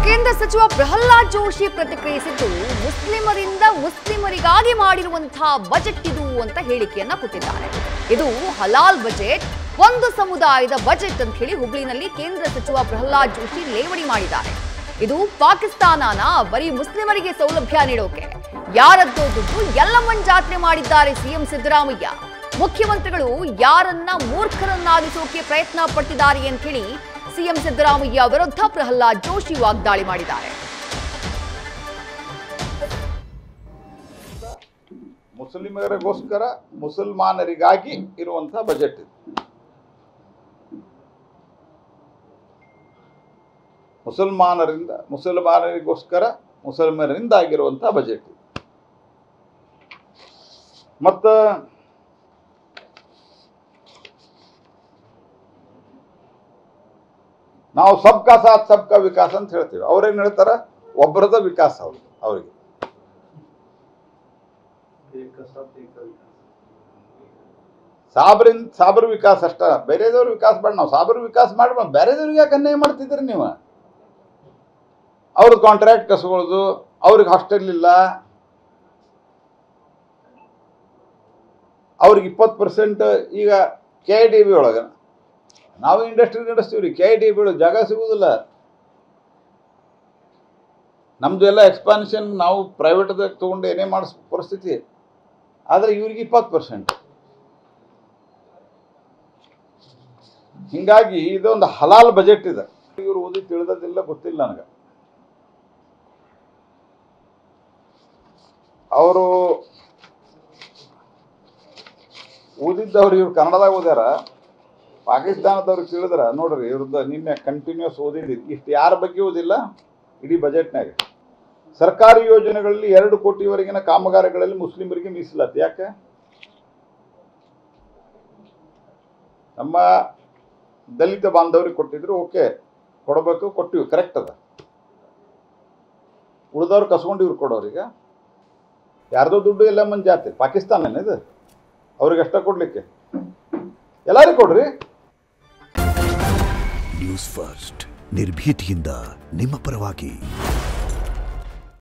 ಕೇಂದ್ರ ಸಚಿವ ಪ್ರಹ್ಲಾದ್ ಜೋಶಿ ಪ್ರತಿಕ್ರಿಯಿಸಿದ್ದು ಮುಸ್ಲಿಮರಿಂದ ಮುಸ್ಲಿಮರಿಗಾಗಿ ಮಾಡಿರುವಂತಹ ಬಜೆಟ್ ಇದು ಅಂತ ಹೇಳಿಕೆಯನ್ನ ಕೊಟ್ಟಿದ್ದಾರೆ. ಇದು ಹಲಾಲ್ ಬಜೆಟ್, ಒಂದು ಸಮುದಾಯದ ಬಜೆಟ್ ಅಂತ ಹೇಳಿ ಹುಬ್ಳಿನಲ್ಲಿ ಕೇಂದ್ರ ಸಚಿವ ಪ್ರಹ್ಲಾದ್ ಜೋಶಿ ಲೇವಡಿ ಮಾಡಿದ್ದಾರೆ. ಇದು ಪಾಕಿಸ್ತಾನನ ಬರೀ ಮುಸ್ಲಿಮರಿಗೆ ಸೌಲಭ್ಯ ನೀಡೋಕೆ ಯಾರದ್ದೋ ದುಡ್ಡು ಎಲ್ಲಮ್ಮನ್ ಜಾತ್ರೆ ಮಾಡಿದ್ದಾರೆ ಸಿಎಂ ಸಿದ್ದರಾಮಯ್ಯ. ಮುಖ್ಯಮಂತ್ರಿಗಳು ಯಾರನ್ನ ಮೂರ್ಖರನ್ನಾಗಿಸೋಕೆ ಪ್ರಯತ್ನ ಪಟ್ಟಿದ್ದಾರೆ ಅಂತ ಹೇಳಿ ಸಿಎಂ ಸಿದ್ದರಾಮಯ್ಯ ವಿರುದ್ಧ ಪ್ರಹ್ಲಾದ್ ಜೋಶಿ ವಾಗ್ದಾಳಿ ಮಾಡಿದ್ದಾರೆ. ಮುಸ್ಲಿಮರಿಗೋಸ್ಕರ ಮುಸಲ್ಮಾನರಿಗಾಗಿ ಇರುವಂತಹ ಬಜೆಟ್ ಇದು. ಮುಸಲ್ಮಾನರಿಗೋಸ್ಕರ ಮುಸಲ್ಮಾನರಿಂದ ಆಗಿರುವಂತಹ ಬಜೆಟ್. ಮತ್ತು ನಾವು ಸಬ್ಕಾ ಸಾಥ್ ಸಬ್ಕಾ ವಿಕಾಸ್ ಅಂತ ಹೇಳ್ತೀವಿ. ಅವ್ರೇನು ಹೇಳ್ತಾರ, ಒಬ್ಬರದ ವಿಕಾಸ ಅವರಿಗೆ. ಸಾಬ್ರ ವಿಕಾಸ ಅಷ್ಟ, ಬೇರೆದವ್ರ ವಿಕಾಸ ಬೇಡ. ನಾವು ಸಾಬ್ರ ವಿಕಾಸ ಮಾಡ್ಬಾರ್ದು. ಬೇರೆದವ್ರಿಗೆ ಯಾಕೆ ಅನ್ಯಾಯ ಮಾಡ್ತಿದ್ರಿ ನೀವು? ಅವ್ರದ್ದು ಕಾಂಟ್ರಾಕ್ಟ್ ಕಸ್ಕೊಳ್ಳೋದು, ಅವ್ರಿಗೆ ಹಾಸ್ಟೆಲ್ ಇಲ್ಲ, ಅವ್ರಿಗೆ 20% ಈಗ KIDB ಒಳಗೆ ನಾವು ಇಂಡಸ್ಟ್ರಿ ನಡೆಸ್ತೀವಿ ರೀ. KIDB ಒಳಗೆ ಜಾಗ ಸಿಗೋದಿಲ್ಲ. ನಮ್ಮದು ಎಲ್ಲ ಎಕ್ಸ್ಪಾನ್ಷನ್ ನಾವು ಪ್ರೈವೇಟ್ದಾಗ ತೊಗೊಂಡು ಏನೇ ಮಾಡಿಸ್ ಪರಿಸ್ಥಿತಿ. ಆದರೆ ಇವ್ರಿಗೆ 20%. ಹೀಗಾಗಿ ಇದೊಂದು ಹಲಾಲ್ ಬಜೆಟ್ ಇದೆ. ಇವರು ಓದಿ ತಿಳಿದದಿಲ್ಲ, ಗೊತ್ತಿಲ್ಲ ನನಗೆ. ಅವರು ಓದಿದ್ದವ್ರು ಇವ್ರು ಕನ್ನಡದಾಗ ಓದ್ಯಾರ. ಪಾಕಿಸ್ತಾನದವ್ರಿಗೆ ತಿಳಿದ್ರ ನೋಡ್ರಿ, ಇವ್ರದ್ದು ನಿನ್ನೆ ಕಂಟಿನ್ಯೂಸ್ ಓದಿದ್ದು ಇಷ್ಟು ಯಾರ ಬಗ್ಗೆ ಓದಿಲ್ಲ ಇಡೀ ಬಜೆಟ್ನಾಗ. ಸರ್ಕಾರಿ ಯೋಜನೆಗಳಲ್ಲಿ 2 ಕೋಟಿವರೆಗಿನ ಕಾಮಗಾರಿಗಳಲ್ಲಿ ಮುಸ್ಲಿಮರಿಗೆ ಮೀಸಲಾತಿ ಯಾಕೆ? ನಮ್ಮ ದಲಿತ ಬಾಂಧವರಿಗೆ ಕೊಟ್ಟಿದ್ರು, ಓಕೆ ಕೊಡಬೇಕು, ಕೊಟ್ಟಿವಿ, ಕರೆಕ್ಟ್ ಅದ. ಉಳಿದವ್ರು ಕಸ್ಕೊಂಡು ಇವ್ರು ಕೊಡೋರಿಗೆ ಯಾರ್ದೋ ದುಡ್ಡು ಎಲ್ಲ ಮಂದಿ ಜಾತಿ. ಪಾಕಿಸ್ತಾನ ಇದು, ಅವ್ರಿಗೆ ಅಷ್ಟ ಕೊಡ್ಲಿಕ್ಕೆ ಎಲ್ಲರಿಗೂ ಕೊಡ್ರಿ. ನ್ಯೂಸ್ ಫಸ್ಟ್, ನಿರ್ಭೀತಿಯಿಂದ ನಿಮ್ಮ ಪರವಾಗಿ.